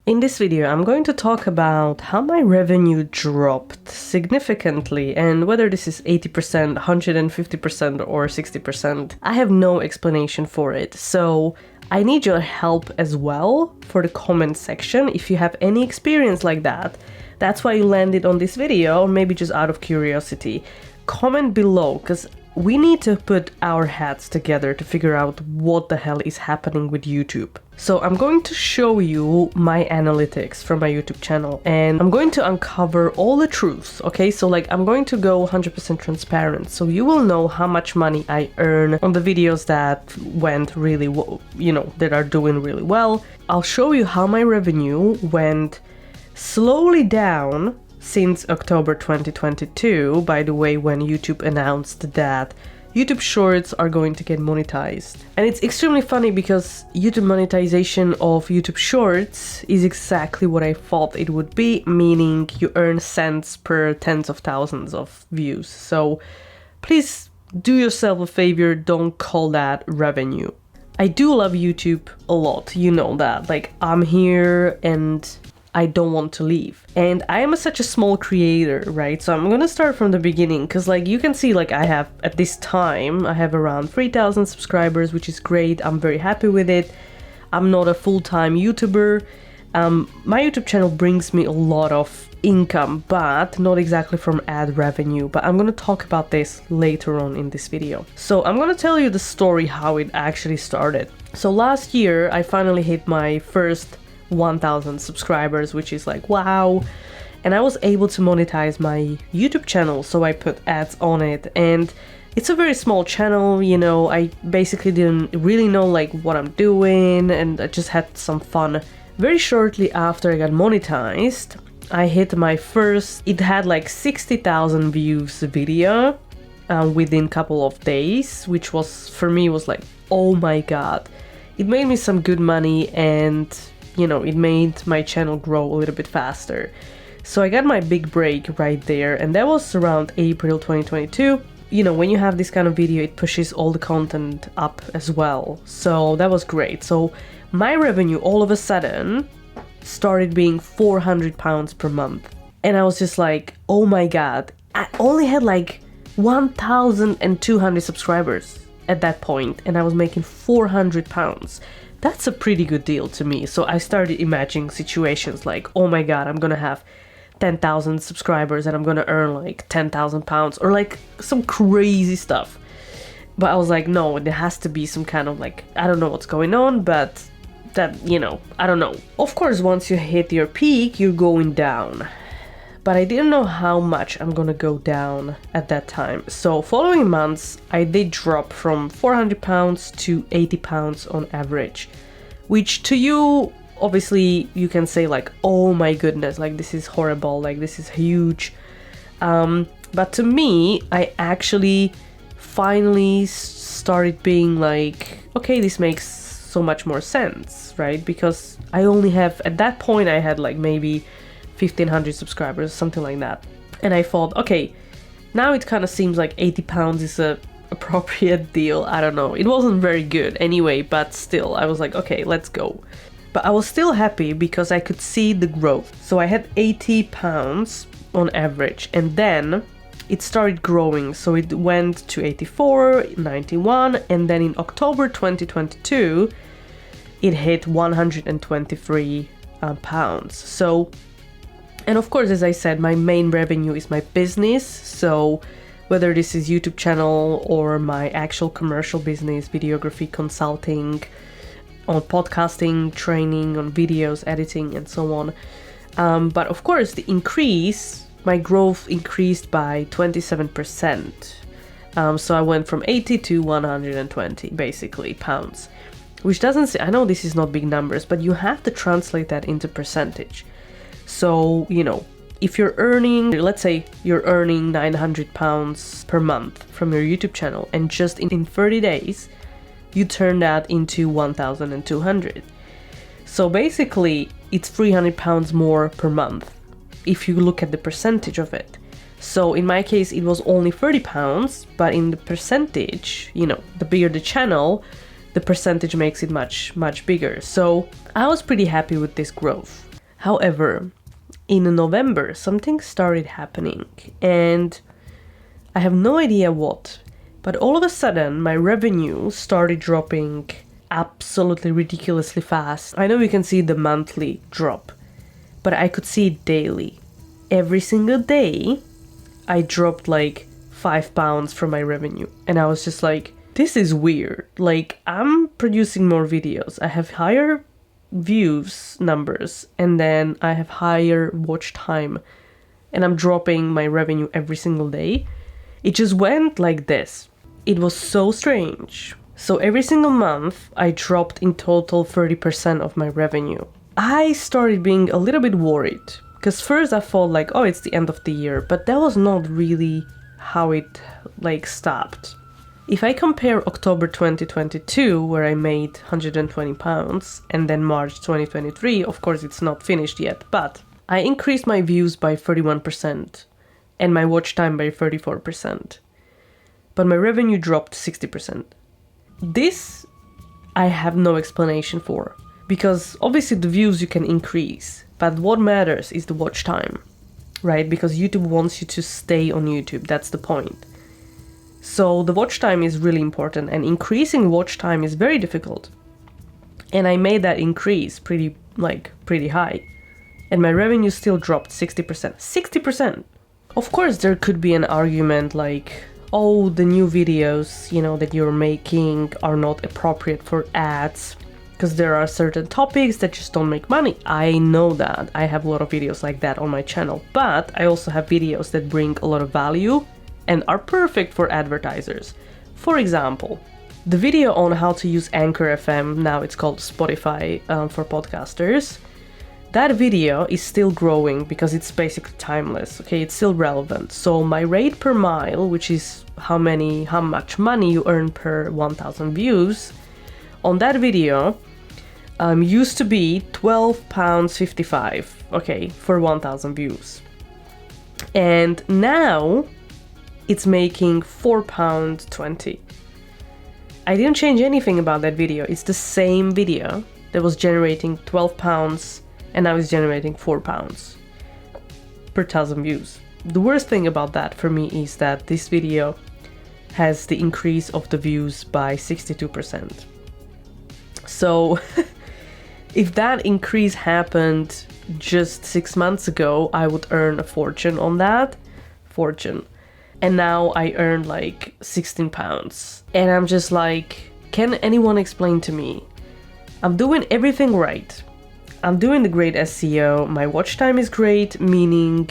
In this video, I'm going to talk about how my revenue dropped significantly and whether this is 80%, 150% or 60%. I have no explanation for it, so I need your help as well for the comment section if you have any experience like that. That's why you landed on this video, or maybe just out of curiosity. Comment below, because we need to put our heads together to figure out what the hell is happening with YouTube. So I'm going to show you my analytics from my YouTube channel and I'm going to uncover all the truths, okay? So I'm going to go 100% transparent, so you will know how much money I earn on the videos that went really well, that are doing really well. I'll show you how my revenue went slowly down since October 2022, by the way, when YouTube announced that YouTube Shorts are going to get monetized. And it's extremely funny because YouTube monetization of YouTube Shorts is exactly what I thought it would be, meaning you earn cents per tens of thousands of views. So please do yourself a favor, don't call that revenue. I do love YouTube a lot, you know that. I'm here and I don't want to leave. And I am such a small creator, right? So I'm gonna start from the beginning, because you can see I have, at this time, I have around 3,000 subscribers, which is great. I'm very happy with it. I'm not a full-time YouTuber. My YouTube channel brings me a lot of income, but not exactly from ad revenue. But I'm gonna talk about this later on in this video. So I'm gonna tell you the story how it actually started. So last year, I finally hit my first 1,000 subscribers, which is wow, and I was able to monetize my YouTube channel, so I put ads on it. And it's a very small channel, I basically didn't really know what I'm doing, and I just had some fun. Very shortly after I got monetized, I hit my first, it had 60,000 views video within a couple of days, which was, for me, was oh my god. It made me some good money, and it made my channel grow a little bit faster. So I got my big break right there, and that was around April 2022. When you have this kind of video, it pushes all the content up as well. So that was great. So my revenue all of a sudden started being £400 per month. And I was just oh my god, I only had 1,200 subscribers at that point, and I was making £400. That's a pretty good deal to me. So I started imagining situations oh my god, I'm gonna have 10,000 subscribers and I'm gonna earn £10,000 or some crazy stuff. But I was no, there has to be some kind of I don't know what's going on, but that, I don't know. Of course, once you hit your peak, you're going down. But I didn't know how much I'm gonna go down at that time. So following months, I did drop from £400 to £80 on average, which to you, obviously, you can say oh my goodness, this is horrible, this is huge. But to me, I actually finally started being okay, this makes so much more sense, right? Because I only have, at that point, I had maybe 1,500 subscribers, something like that. And I thought, okay, now it kind of seems £80 is a appropriate deal. I don't know. It wasn't very good anyway, but still, I was okay, let's go. But I was still happy because I could see the growth. So I had £80 on average, and then it started growing. So it went to 84, 91, and then in October 2022, it hit £123. So, and of course, as I said, my main revenue is my business. So whether this is YouTube channel or my actual commercial business, videography, consulting, on podcasting, training, on videos, editing, and so on. But of course, my growth increased by 27%. So I went from 80 to 120, basically, pounds. Which doesn't say, I know this is not big numbers, but you have to translate that into percentage. So, if you're earning, let's say you're earning £900 per month from your YouTube channel, and just in 30 days, you turn that into 1,200. So basically, it's £300 more per month, if you look at the percentage of it. So in my case, it was only £30, but in the percentage, the bigger the channel, the percentage makes it much, much bigger. So I was pretty happy with this growth. However, in November, something started happening, and I have no idea what, but all of a sudden my revenue started dropping absolutely ridiculously fast. I know you can see the monthly drop, but I could see it daily. Every single day, I dropped like £5 from my revenue, and I was just like, this is weird. Like, I'm producing more videos, I have higher views numbers, and then I have higher watch time, and I'm dropping my revenue every single day. It just went like this. It was so strange. So every single month I dropped in total 30% of my revenue. I started being a little bit worried, because first I thought like, oh, it's the end of the year, but that was not really how it like stopped. If I compare October 2022, where I made £120, and then March 2023, of course it's not finished yet, but I increased my views by 31% and my watch time by 34%. But my revenue dropped 60%. This I have no explanation for, because obviously the views you can increase, but what matters is the watch time, right? Because YouTube wants you to stay on YouTube, that's the point. So the watch time is really important, and increasing watch time is very difficult. And I made that increase pretty high. And my revenue still dropped 60%. 60%! Of course, there could be an argument like, oh, the new videos, that you're making are not appropriate for ads, because there are certain topics that just don't make money. I know that. I have a lot of videos like that on my channel, but I also have videos that bring a lot of value and are perfect for advertisers. For example, the video on how to use Anchor FM, now it's called Spotify for podcasters, that video is still growing because it's basically timeless, okay? It's still relevant. So my rate per mile, which is how much money you earn per 1,000 views, on that video used to be £12.55, okay, for 1,000 views. And now it's making £4.20. I didn't change anything about that video. It's the same video that was generating £12 and now it's generating £4 per 1,000 views. The worst thing about that for me is that this video has the increase of the views by 62%. So if that increase happened just 6 months ago, I would earn a fortune on that. And now I earn like £16. And I'm just like, can anyone explain to me? I'm doing everything right. I'm doing the great SEO. My watch time is great, meaning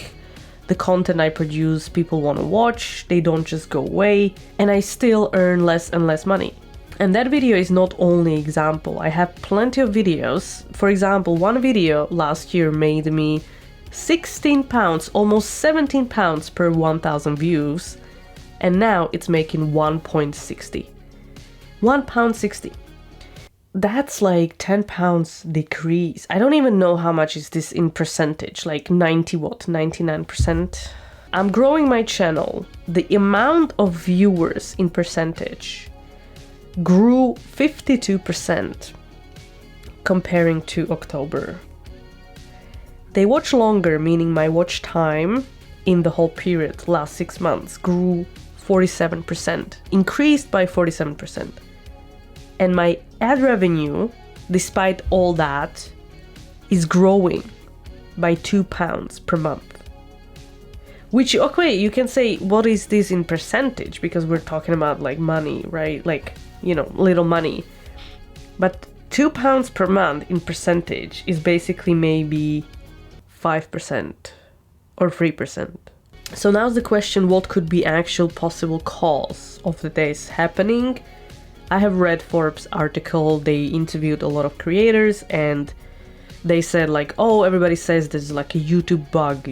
the content I produce, people want to watch, they don't just go away, and I still earn less and less money. And that video is not only an example. I have plenty of videos. For example, one video last year made me £16, almost £17 per 1,000 views, and now it's making £1.60. £1.60. That's like £10 decrease. I don't even know how much is this in percentage, like 99%. I'm growing my channel. The amount of viewers in percentage grew 52% comparing to October. They watch longer, meaning my watch time in the whole period, last 6 months, grew 47%, increased by 47%. And my ad revenue, despite all that, is growing by £2 per month. Which, okay, you can say, what is this in percentage? Because we're talking about like money, right? Like, little money. But £2 per month in percentage is basically maybe 5% or 3%. So now's the question, what could be actual possible cause of the days happening? I have read Forbes article, they interviewed a lot of creators and they said like, oh, everybody says there's like a YouTube bug,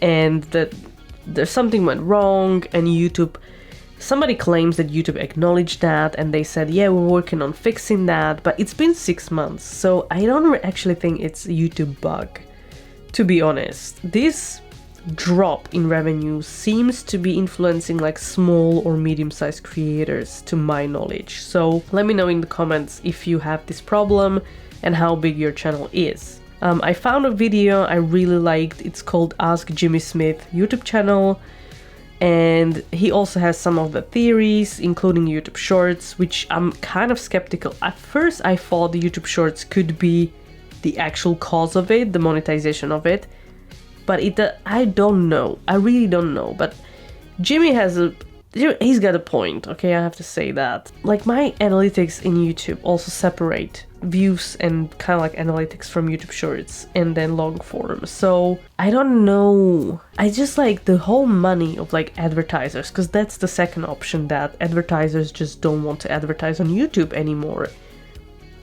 and that there's something went wrong, and somebody claims that YouTube acknowledged that and they said, yeah, we're working on fixing that, but it's been 6 months, so I don't actually think it's a YouTube bug, to be honest. This drop in revenue seems to be influencing like small or medium-sized creators, to my knowledge. So let me know in the comments if you have this problem and how big your channel is. I found a video I really liked. It's called Ask Jimmy Smith YouTube channel. And he also has some of the theories, including YouTube Shorts, which I'm kind of skeptical. At first, I thought the YouTube Shorts could be the actual cause of it, the monetization of it. But I don't know. I really don't know. But Jimmy he's got a point, okay? I have to say that. Like, my analytics in YouTube also separate views and kind of like analytics from YouTube Shorts and then long form. So I don't know. I just like the whole money of like advertisers, because that's the second option, that advertisers just don't want to advertise on YouTube anymore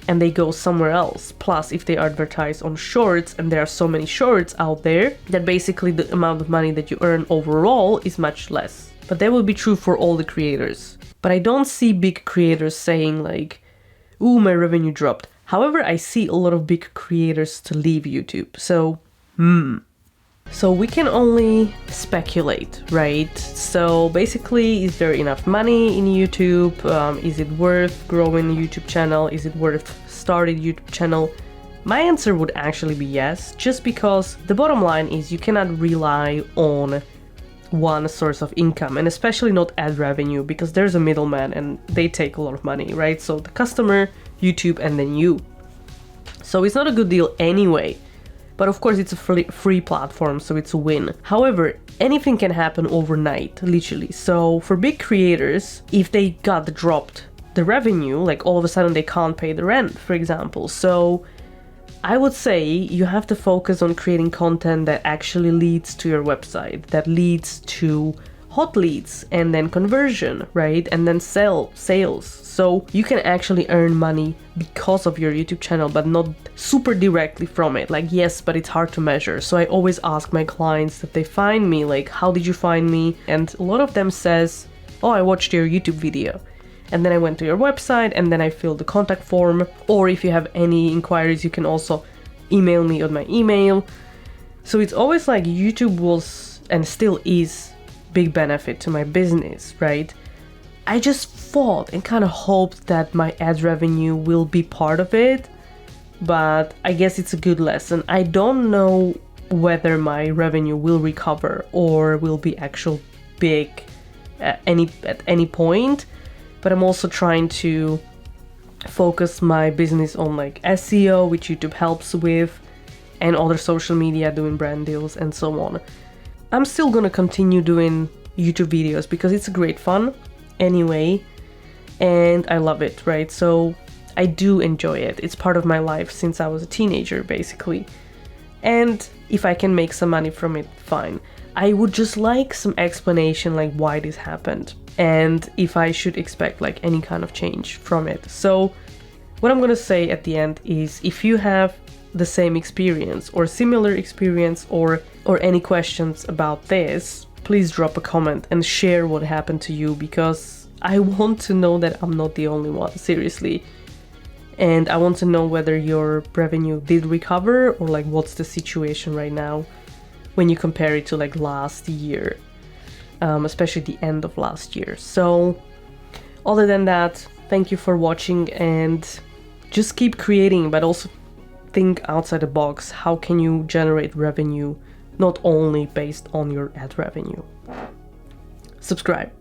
and they go somewhere else. Plus, if they advertise on Shorts, and there are so many Shorts out there, that basically the amount of money that you earn overall is much less. But that will be true for all the creators. But I don't see big creators saying like, ooh, my revenue dropped. However, I see a lot of big creators to leave YouTube. So, So we can only speculate, right? So basically, is there enough money in YouTube? Is it worth growing a YouTube channel? Is it worth starting a YouTube channel? My answer would actually be yes, just because the bottom line is you cannot rely on one source of income, and especially not ad revenue, because there's a middleman and they take a lot of money, right? So the customer, YouTube, and then you. So it's not a good deal anyway. But of course it's a free platform, so it's a win. However, anything can happen overnight, literally. So for big creators, if they got dropped the revenue, like all of a sudden they can't pay the rent, for example. So I would say you have to focus on creating content that actually leads to your website, that leads to hot leads and then conversion, right? And then sales. So you can actually earn money because of your YouTube channel, but not super directly from it. Like, yes, but it's hard to measure. So I always ask my clients that they find me, like, how did you find me? And a lot of them says, oh, I watched your YouTube video. And then I went to your website and then I filled the contact form. Or if you have any inquiries, you can also email me on my email. So it's always like YouTube was and still is big benefit to my business, right? I just thought and kind of hoped that my ad revenue will be part of it, but I guess it's a good lesson. I don't know whether my revenue will recover or will be actual big at any point, but I'm also trying to focus my business on like SEO, which YouTube helps with, and other social media, doing brand deals and so on. I'm still gonna continue doing YouTube videos because it's great fun anyway, and I love it, right? So I do enjoy it. It's part of my life since I was a teenager, basically. And if I can make some money from it, fine. I would just like some explanation, like why this happened, and if I should expect like any kind of change from it. So what I'm gonna say at the end is, if you have the same experience or similar experience or any questions about this, please drop a comment and share what happened to you, because I want to know that I'm not the only one, seriously. And I want to know whether your revenue did recover, or like what's the situation right now when you compare it to like last year, especially the end of last year. So other than that, thank you for watching, and just keep creating, but also think outside the box. How can you generate revenue not only based on your ad revenue? Subscribe.